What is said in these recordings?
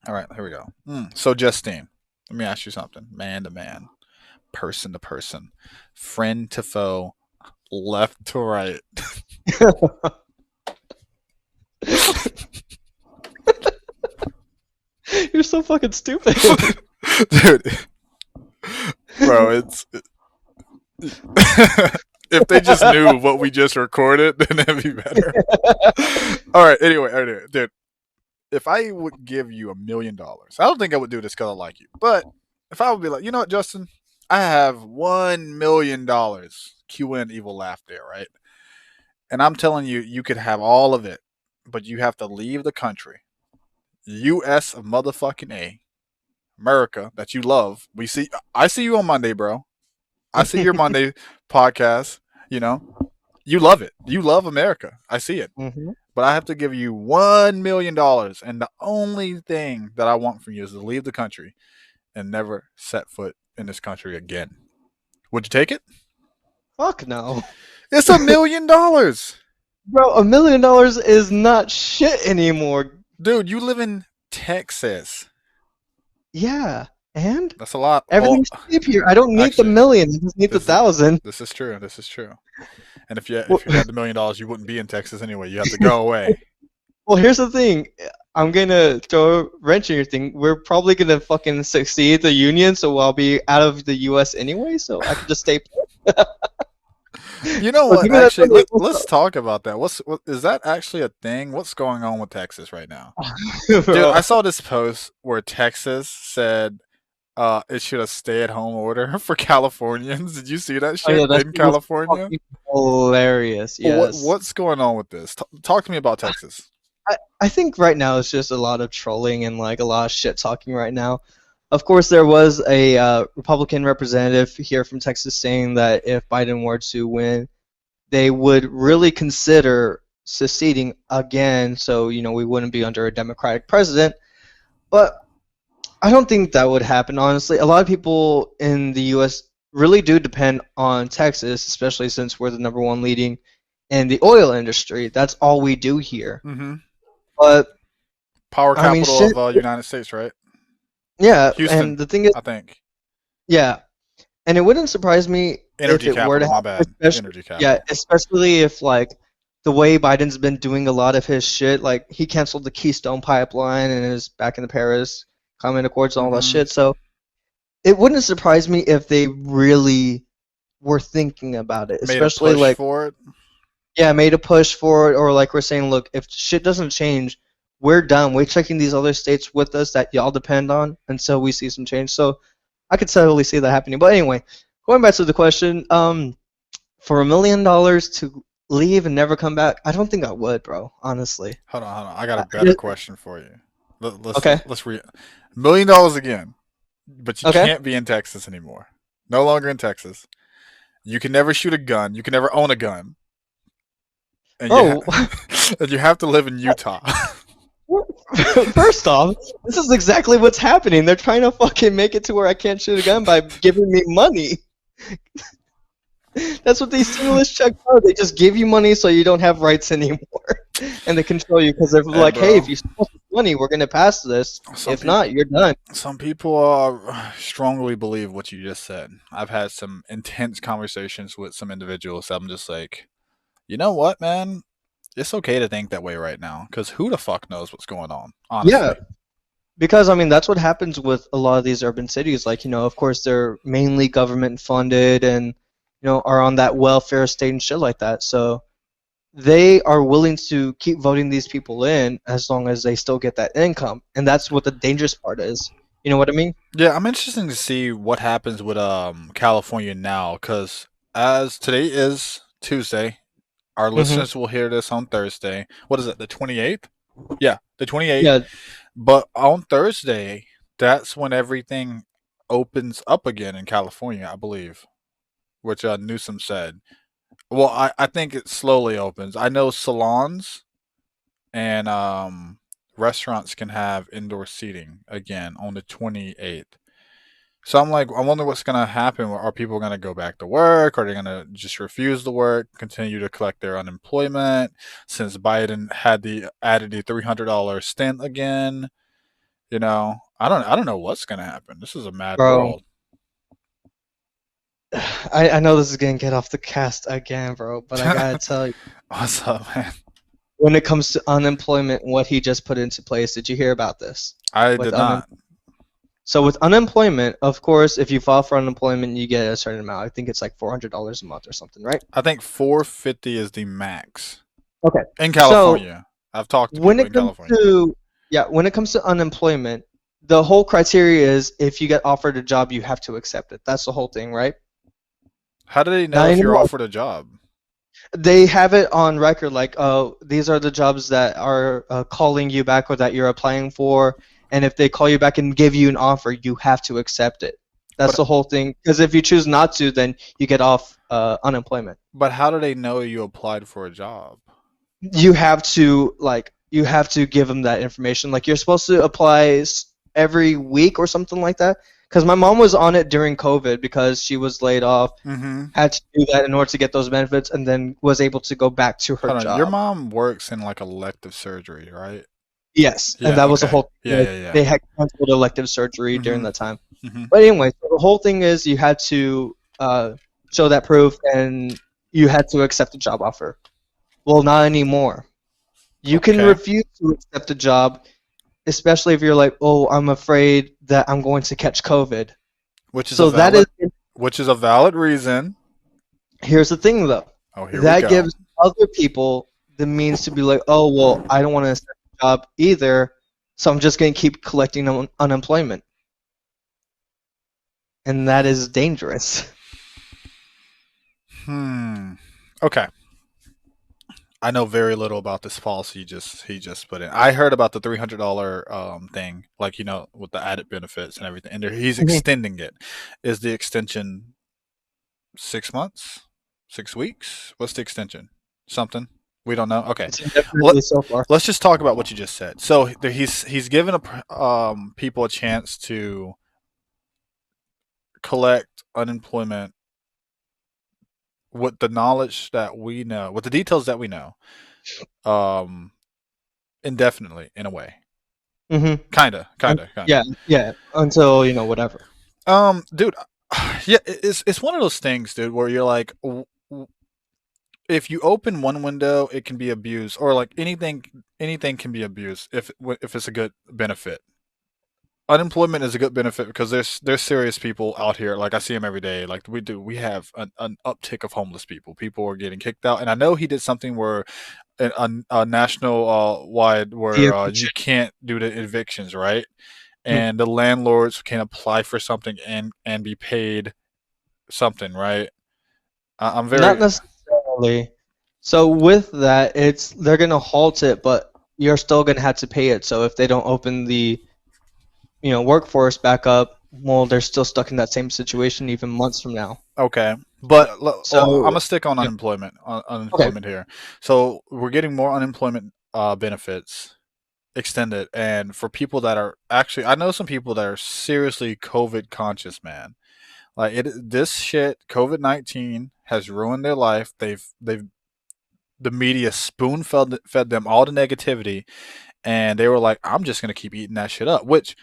All right, here we go. So, Justine, let me ask you something. Man to man, person to person, friend to foe, left to right. You're so fucking stupid. Dude, bro, it's if they just knew what we just recorded, then it'd be better. All right, anyway, dude, if I would give you $1 million, I don't think I would do this because I like you, but if I would be like, you know what, Justin, I have $1 million. Cue in evil laugh there, right? And I'm telling you, you could have all of it, but you have to leave the country. U.S. of motherfucking A, America that you love. I see you on Monday, bro. I see your Monday podcast. You know, you love it. You love America. I see it. Hmm. But I have to give you $1 million, and the only thing that I want from you is to leave the country and never set foot in this country again. Would you take it? Fuck no. It's $1 million, Bro, $1 million is not shit anymore. dude. You live in Texas. Yeah. And That's a lot. Oh, everything's cheap here. I don't need the actually, million. I just need the this is 1,000. this is true. This is true. And Well, if you had the $1 million, you wouldn't be in Texas anyway. You have to go away. well, here's the thing. I'm gonna throw a wrench in your thing. We're probably gonna fucking succeed the union, so I'll be out of the U.S. anyway, so I can just stay put. You know So what? give me that Actually, money. let's talk about that. Is that actually a thing? What's going on with Texas right now? Dude, Bro. I saw this post where Texas said it should a stay-at-home order for Californians. Did you see that Oh yeah, shit that in shit was California? fucking hilarious. Yes. What's going on with this? Talk to me about Texas. I think right now it's just a lot of trolling and like a lot of shit talking right now. Of course, there was a Republican representative here from Texas saying that if Biden were to win, they would really consider seceding again, so we wouldn't be under a Democratic president. But I don't think that would happen, honestly. A lot of people in the U.S. really do depend on Texas, especially since we're the number one leading in the oil industry. That's all we do here. Mm-hmm. But Power I mean, capital shit. of United States, right? Yeah, Houston, and the thing is, I think. yeah, and it wouldn't surprise me if Energy it were to capital. My happen, bad. especially, Energy yeah, capital. especially if like the way Biden's been doing a lot of his shit, like he canceled the Keystone pipeline and is back in the Paris Climate Accords and all that Mm-hmm. shit. So it wouldn't surprise me if they really were thinking about it, Made a especially push like, for it. yeah, made a push for it, or like we're saying, look, if shit doesn't change, we're done. We're taking these other states with us that y'all depend on until we see some change. So I could totally see that happening. But anyway, going back to the question, for $1 million to leave and never come back, I don't think I would, bro. Honestly. Hold on. I got a I better question for you. okay. Let's $1 million again, but you Okay. can't be in Texas anymore. No longer in Texas. You can never shoot a gun. You can never own a gun, and Bro, and you have to live in Utah. first off, this is exactly what's happening. They're trying to fucking make it to where I can't shoot a gun by giving me money. That's what these stimulus checks are. They just give you money so you don't have rights anymore. And they control you because they're Hey, like, hey, bro. if you steal some money, we're going to pass this. Some If not, people, you're done. some people strongly believe what you just said. I've had some intense conversations with some individuals. I'm just like, you know what, man? It's okay to think that way right now, because who the fuck knows what's going on? Yeah, Honestly. because I mean, that's what happens with a lot of these urban cities. Like, of course, they're mainly government funded and, are on that welfare state and shit like that. So they are willing to keep voting these people in as long as they still get that income. And that's what the dangerous part is. You know what I mean? Yeah, I'm interested to see what happens with California now, because as today is Tuesday, our Hmm. listeners will hear this on Thursday. What is it? The 28th? Yeah, the 28th. Yeah. But on Thursday, that's when everything opens up again in California, I believe, which Newsom said. Well, I think it slowly opens. I know salons and restaurants can have indoor seating again on the 28th. So I'm like, I wonder what's gonna happen. Are people gonna go back to work? Are they gonna just refuse to work, continue to collect their unemployment? Since Biden had the added the $300 stint again, I don't know what's gonna happen. This is a mad Bro, world. I know this is gonna get off the cast again, bro, but I gotta tell you, What's up, man? when it comes to unemployment, what he just put into place, did you hear about this? I With did not. So with unemployment, of course, if you file for unemployment, you get a certain amount. I think it's like $400 a month or something, right? I think 450 is the max Okay. in So California. I've talked to when people it in comes California. to when it comes to unemployment, the whole criteria is if you get offered a job, you have to accept it. That's the whole thing, right? How do they know Not if you're anymore. offered a job? They have it on record, like, oh, these are the jobs that are calling you back or that you're applying for, and if they call you back and give you an offer, you have to accept it. That's But the whole thing. Because if you choose not to, then you get off unemployment. but how do they know you applied for a job? You have to give them that information. Like you're supposed to apply every week or something like that. Because my mom was on it during COVID because she was laid off, Mm-hmm. had to do that in order to get those benefits, and then was able to go back to her Hold on. Your job. mom works in like elective surgery, right? Yes, and Yeah. that was the Okay. whole Yeah. thing. Like, Yeah. Yeah. they had canceled elective surgery during Mm-hmm. that time. Mm-hmm. But anyway, so the whole thing is you had to show that proof and you had to accept the job offer. Well, not anymore. You can Okay. refuse to accept a job, especially if you're like, oh, I'm afraid that I'm going to catch COVID. Which is a So that is, valid, which is a valid reason. here's the thing though. Oh, here we That go. gives other people the means to be like, oh, well, I don't want to accept a job either, so I'm just going to keep collecting unemployment. And that is dangerous. Okay. I know very little about this policy he just put in. I heard about the $300 thing, like with the added benefits and everything, and he's extending it. Is the extension 6 months, 6 weeks? What's the extension? Something we don't know. Okay, It's indefinitely so far. let's just talk about what you just said. So he's given people a chance to collect unemployment with the knowledge that we know, with the details that we know, um, indefinitely in a way. Mm-hmm. Kinda. Yeah. Until whatever. Dude, yeah, it's one of those things, dude, where you're like, if you open one window, it can be abused, or like anything can be abused if it's a good benefit. Unemployment is a good benefit because there's serious people out here. Like I see them every day. Like we have an uptick of homeless people. People are getting kicked out, and I know he did something where a national wide where The you can't do the evictions, right? Mhm. And the landlords can apply for something and be paid something, right? I'm Not very necessarily. So with that, they're gonna halt it, but you're still gonna have to pay it. So if they don't open the workforce back up, well, they're still stuck in that same situation even months from now. okay. But well, I'm So gonna stick on yeah. Okay. unemployment here. So we're getting more unemployment benefits extended, and for people that are actually, I know some people that are seriously COVID conscious, man. Like this shit, COVID-19 has ruined their life. They've the media spoon fed them all the negativity, and they were like, I'm just gonna keep eating that shit up, which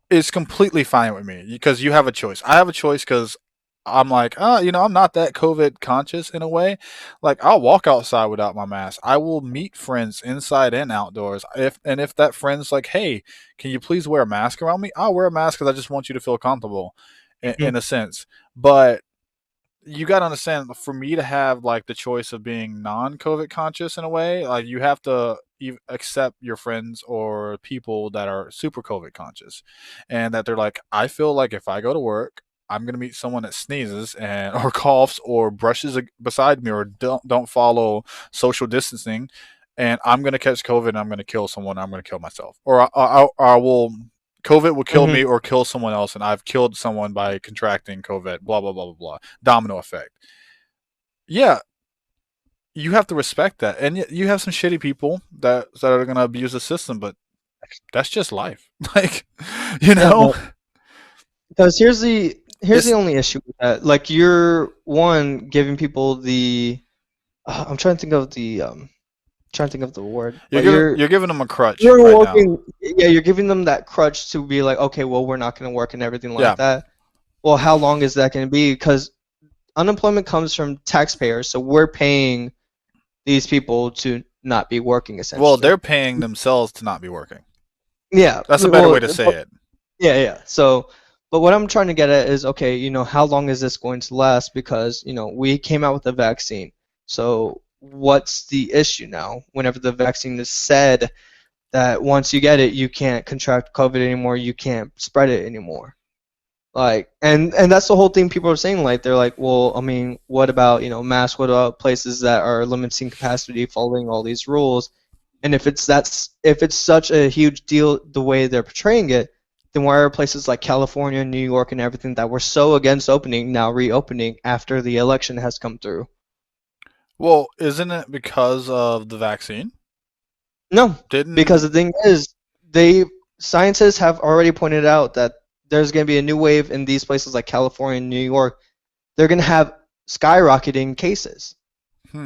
is completely fine with me because you have a choice. I have a choice because I'm like, I'm not that COVID conscious in a way. Like I'll walk outside without my mask. I will meet friends inside and outdoors. If that friend's like, hey, can you please wear a mask around me? I'll wear a mask because I just want you to feel comfortable, Mhm. in a sense. But you got to understand, for me to have like the choice of being non-COVID conscious in a way, like you have to accept your friends or people that are super COVID conscious, and that they're like, I feel like if I go to work, I'm gonna meet someone that sneezes and or coughs or brushes beside me or don't follow social distancing, and I'm gonna catch COVID and I'm gonna kill someone. I'm gonna kill myself, or I will. COVID will kill Mhm. me or kill someone else, and I've killed someone by contracting COVID. Blah blah blah blah blah. Domino effect. Yeah, you have to respect that, and you have some shitty people that are gonna abuse the system, but that's just life. Like, you Yeah, know, because here's the it's only issue with that. Like you're one giving people the I'm trying to think of the trying to think of the word, You're but giving you're giving them a crutch you're right now. working. Yeah, you're giving them that crutch to be like, okay, well, we're not going to work and everything like Yeah. that. Well, how long is that going to be? Because unemployment comes from taxpayers, so we're paying these people to not be working Well, essentially. they're paying themselves to not be working. Yeah, That's a better way well, to say it. yeah, yeah. So, but what I'm trying to get at is, okay, how long is this going to last? Because, we came out with a vaccine. So, what's the issue now? Whenever the vaccine is said that once you get it, you can't contract COVID anymore, you can't spread it anymore. Like, and that's the whole thing people are saying. Like, they're like, well, I mean, what about, masks? What about places that are limiting capacity, following all these rules? And if it's such a huge deal the way they're portraying it, then why are places like California, New York, and everything that were so against opening now reopening after the election has come through? Well, isn't it because of the vaccine? No, because Didn't the thing is, they scientists have already pointed out that there's going to be a new wave in these places like California and New York. They're going to have skyrocketing cases.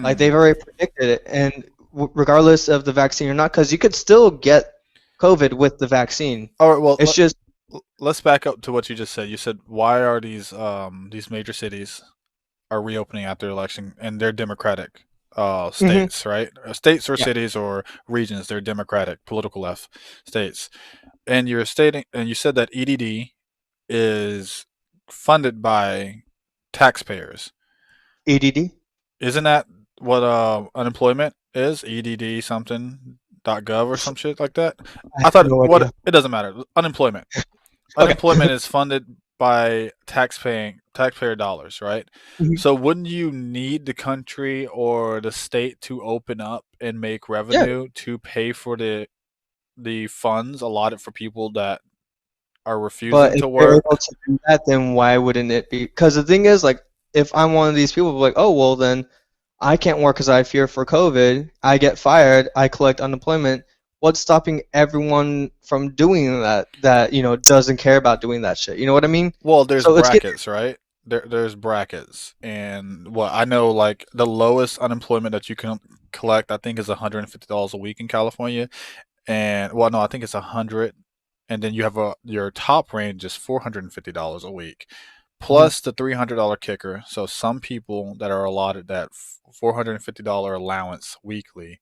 Like they've hmm. already predicted it, and regardless of the vaccine or not, because you could still get COVID with the vaccine. All right, well, It's just let's back up to what you just said. You said why are these major cities are reopening after election and they're democratic mhm, states, right? States or yeah, cities or regions, they're democratic, political left states. And you're stating and you said that EDD is funded by taxpayers. EDD. Isn't that what unemployment is? EDD something .gov or some shit like that. I I have thought no what idea. it doesn't matter. Unemployment. Okay. Unemployment is funded by taxpayer dollars, right? Mhm. So wouldn't you need the country or the state to open up and make Yeah, revenue to pay for the funds allotted for people that are refusing but if to they're work? able to do that, then why wouldn't it be? Because the thing is, like, if I'm one of these people, like, oh well, then I can't work because I fear for COVID. I get fired. I collect unemployment. What's stopping everyone from doing that? That doesn't care about doing that shit. You know what I mean? Well, there's So it's getting. brackets, right? There's brackets, and what I know, like the lowest unemployment that you can collect, I think, is $150 a week in California, and well, no, I think it's 100, and then you have your top range is $450 a week, Mhm. plus the $300 kicker. So some people that are allotted that $450 allowance weekly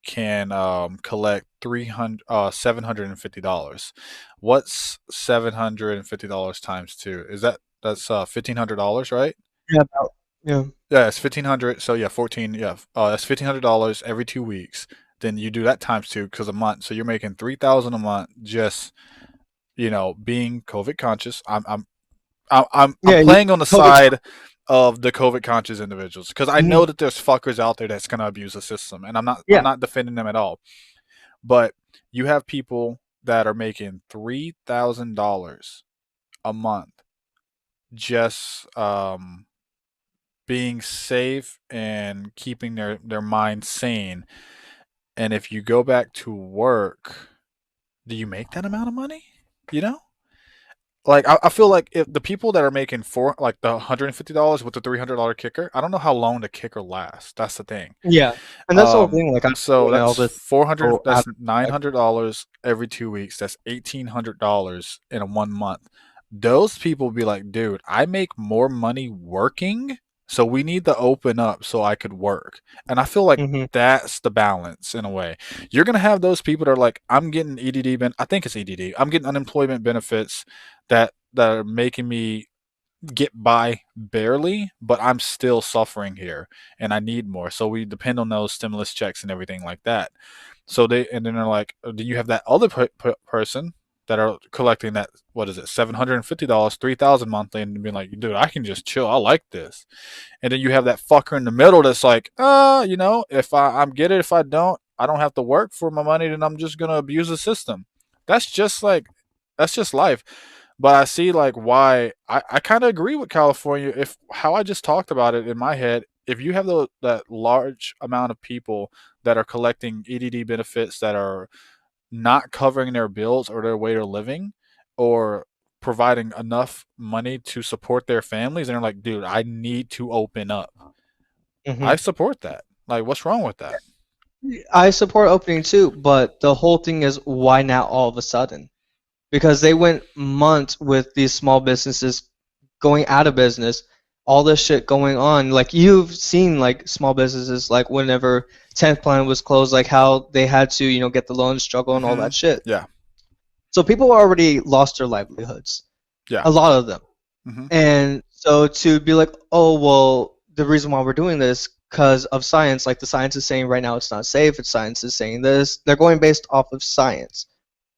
can collect 300 $750. What's $750 times two? Is that's $1,500, right? Yeah, about, yeah. Yeah, it's 1,500. So yeah, 14. Yeah, that's $1,500 every 2 weeks. Then you do that times two because a month. So you're making 3,000 a month just being COVID conscious. I'm Yeah, you playing on the COVID. side of the COVID conscious individuals because I know Mhm. that there's fuckers out there that's gonna abuse the system, and I'm Yeah. not defending them at all. But you have people that are making $3,000 a month just being safe and keeping their mind sane. And if you go back to work, do you make that amount of money? You know? Like I feel like if the people that are making like the $150 with the $300 kicker, I don't know how long the kicker lasts. That's the thing. Yeah. And that's the whole thing. Like, I don't So know all that's this 400. go That's out. $900 every 2 weeks. That's $1,800 in a 1 month. Those people be like, dude, I make more money working, so we need to open up so I could work. And I feel like Mhm. that's the balance in a way. You're gonna have those people that are like, I'm getting EDD. I think it's EDD. I'm getting unemployment benefits that are making me get by barely, but I'm still suffering here and I need more. So we depend on those stimulus checks and everything like that. So and then they're like, then you have that other person that are collecting that, what is it, $750, 3,000 monthly, and being like, dude, I can just chill. I like this. And then you have that fucker in the middle that's like, if I'm get it, if I don't have to work for my money, then I'm just gonna abuse the system. That's just like that's just life. But I see like why I kind of agree with California. If how I just talked about it in my head, if you have that large amount of people that are collecting EDD benefits that are not covering their bills or their way of living, or providing enough money to support their families, and they're like, dude, I need to open up. I Mhm. support that. Like, what's wrong with that? I support opening too, but the whole thing is why now all of a sudden? Because they went months with these small businesses going out of business, all this shit going on. Like you've seen like small businesses like whenever 10th Planet was closed, like how they had to, get the loan struggle and all Hmm. that shit. Yeah. So people already lost their livelihoods. Yeah. A lot of them. Hmm. And so to be like, oh, well, the reason why we're doing this because of science, like the science is saying right now it's not safe, it's science is saying this, they're going based off of science.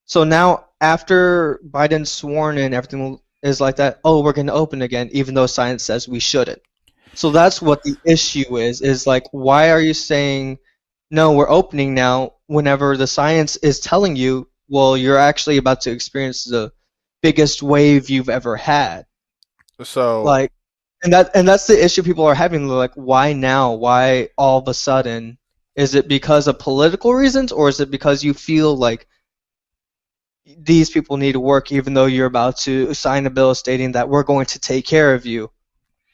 So now after Biden's sworn in, everything is like that, oh, we're going to open again, even though science says we shouldn't. So that's what the issue is like, why are you saying, no, we're opening now, whenever the science is telling you, well, you're actually about to experience the biggest wave you've ever had. So Like, and that's the issue people are having. They're like, why now? Why all of a sudden? Is it because of political reasons, or is it because you feel like these people need to work, even though you're about to sign a bill stating that we're going to take care of you,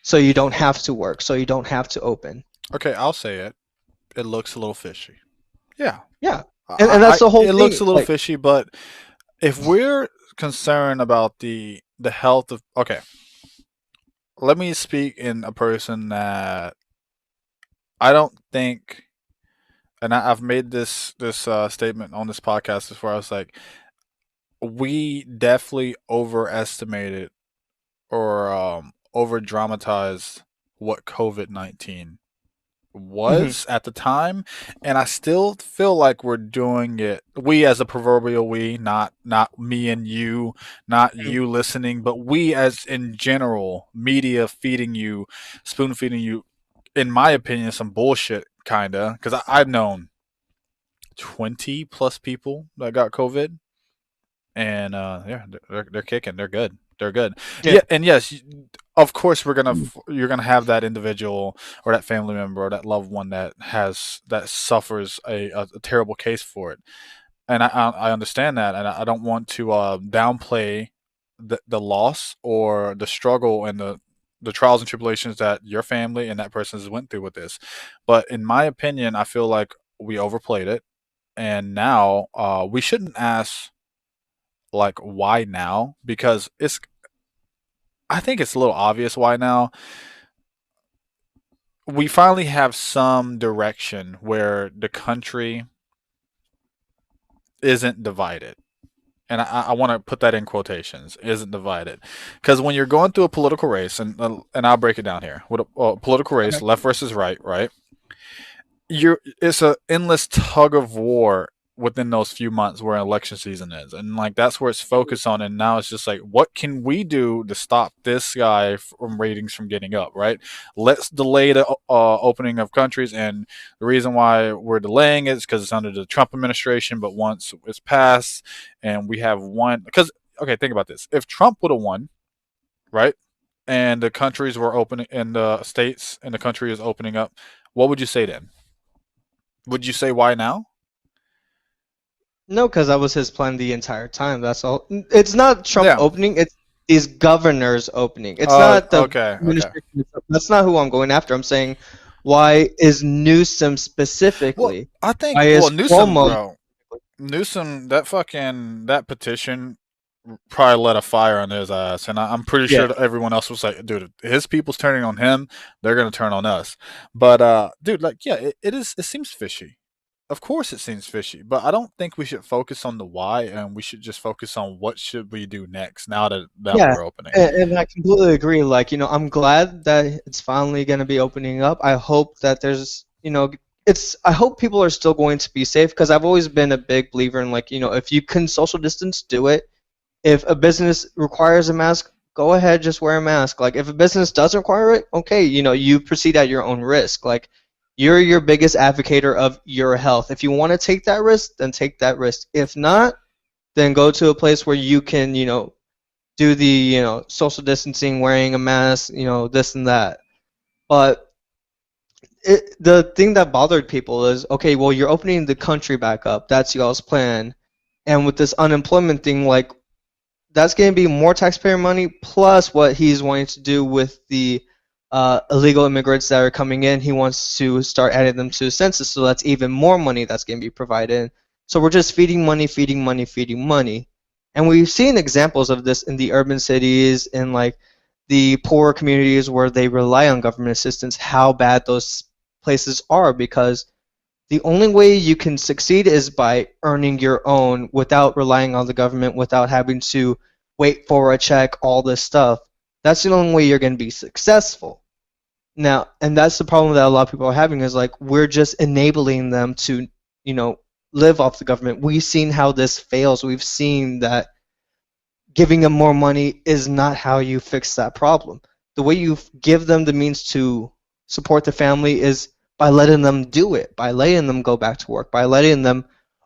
so you don't have to work, so you don't have to open? okay, I'll say it. It looks a little fishy. Yeah. Yeah, and that's the whole It looks thing. a little Like, fishy, but if we're concerned about the health of, okay, let me speak in a person that I don't think, and I've made this statement on this podcast before. I was like, we definitely overestimated or over dramatized what COVID-19 mhm, was at the time, and I still feel like we're doing it. We as a proverbial we, not me and you, not mhm. you listening, but we as in general, media feeding you, spoon feeding you. In my opinion, some bullshit, kinda, because I've known 20 plus people that got COVID, and yeah, they're kicking. They're good. They're good. Yeah, Yeah, and yes, of course you're gonna have that individual or that family member or that loved one that suffers a terrible case for it, and I understand that, and I don't want to downplay the loss or the struggle and the trials and tribulations that your family and that person has went through with this, but in my opinion, I feel like we overplayed it, and now we shouldn't ask like why now, because it's I think it's a little obvious why now. We finally have some direction where the country isn't divided. And I want to put that in quotations, isn't divided. Because when you're going through a political race, and I'll break it down here. With a political race, okay. left versus right, right? It's a endless tug of war within those few months where election season is, and like that's where it's focused on, and now it's just like what can we do to stop this guy from ratings from getting up, right? Let's delay the opening of countries, and the reason why we're delaying it is because it's under the Trump administration, but once it's passed and we have one, because okay, think about this, if Trump would have won, right, and the countries were opening and the states and the country is opening up, what would you say then? Would you say why now? No, because that was his plan the entire time. That's all. It's not Trump Yeah. opening. It's these governors opening. It's not the Okay. Okay. administration. That's not who I'm going after. I'm saying, why is Newsom Well, specifically? I think Why is Newsom, Cuomo? bro. Newsom, that petition probably lit a fire on his ass, and I'm pretty Yeah. sure that everyone else was like, dude, if his people's turning on him, they're gonna turn on us. But dude, like, yeah, it is. It seems fishy. Of course, it seems fishy, but I don't think we should focus on the why, and we should just focus on what should we do next now that Yeah, we're opening. and I completely agree. Like, I'm glad that it's finally going to be opening up. I hope that I hope people are still going to be safe because I've always been a big believer in like, if you can social distance, do it. If a business requires a mask, go ahead, just wear a mask. Like, if a business doesn't require it, okay, you proceed at your own risk. Like, you're your biggest advocator of your health. If you want to take that risk, then take that risk. If not, then go to a place where you can, do the social distancing, wearing a mask, this and that. But the thing that bothered people is, okay, well, you're opening the country back up. That's y'all's plan. And with this unemployment thing, like, that's going to be more taxpayer money plus what he's wanting to do with the illegal immigrants that are coming in. He wants to start adding them to the census, so that's even more money that's going to be provided. So we're just feeding money, feeding money, feeding money. And we've seen examples of this in the urban cities, in like the poorer communities where they rely on government assistance, how bad those places are, because the only way you can succeed is by earning your own without relying on the government, without having to wait for a check, all this stuff. That's the only way you're going to be successful. Now, and that's the problem that a lot of people are having, is like we're just enabling them to, live off the government. We've seen how this fails. We've seen that giving them more money is not how you fix that problem. The way you give them the means to support the family is by letting them do it, by letting them go back to work, by letting them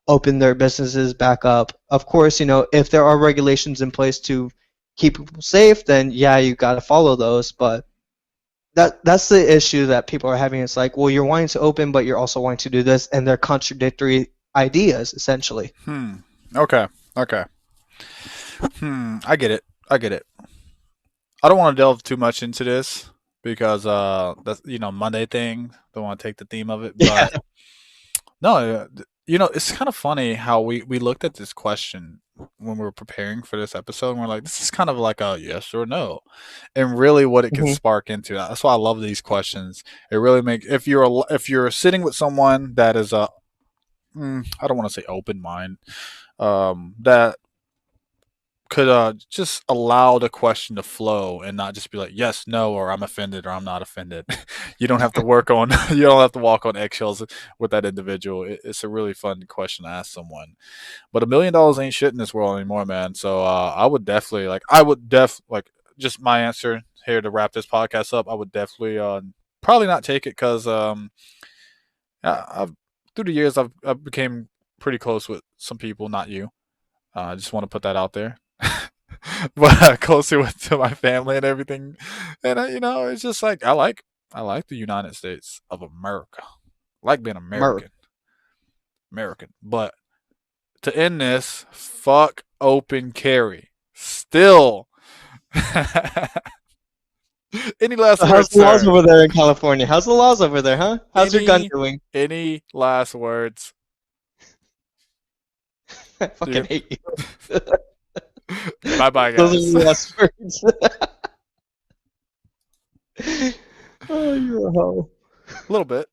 open their businesses back up. Of course, if there are regulations in place to keep people safe, then yeah, you got to follow those. But that's the issue that people are having. It's like, well, you're wanting to open, but you're also wanting to do this, and they're contradictory ideas, essentially. Okay. I get it. I don't want to delve too much into this because that's Monday thing. Don't want to take the theme of it, but no, it's kind of funny how we looked at this question when we were preparing for this episode, and we're like, this is kind of like a yes or no, and really what it can spark into. That's why I love these questions. It really makes if you're sitting with someone that is I don't want to say open mind, that could just allow the question to flow and not just be like yes, no, or I'm offended or I'm not offended. You don't have to walk on eggshells with that individual. It's a really fun question to ask someone. But $1 million ain't shit in this world anymore, man. So I would definitely just my answer here to wrap this podcast up. I would definitely probably not take it because I've through the years I've became pretty close with some people, not you. I just want to put that out there. But closer to my family and everything, and it's just like I like the United States of America. I like being American. But to end this, fuck open carry. Still. Any last words? How's the laws over there in California? How's the laws over there, huh? How's your gun doing? Any last words? I fucking hate you. Bye, guys. Those are the last words. Oh, you're a hoe. A little bit.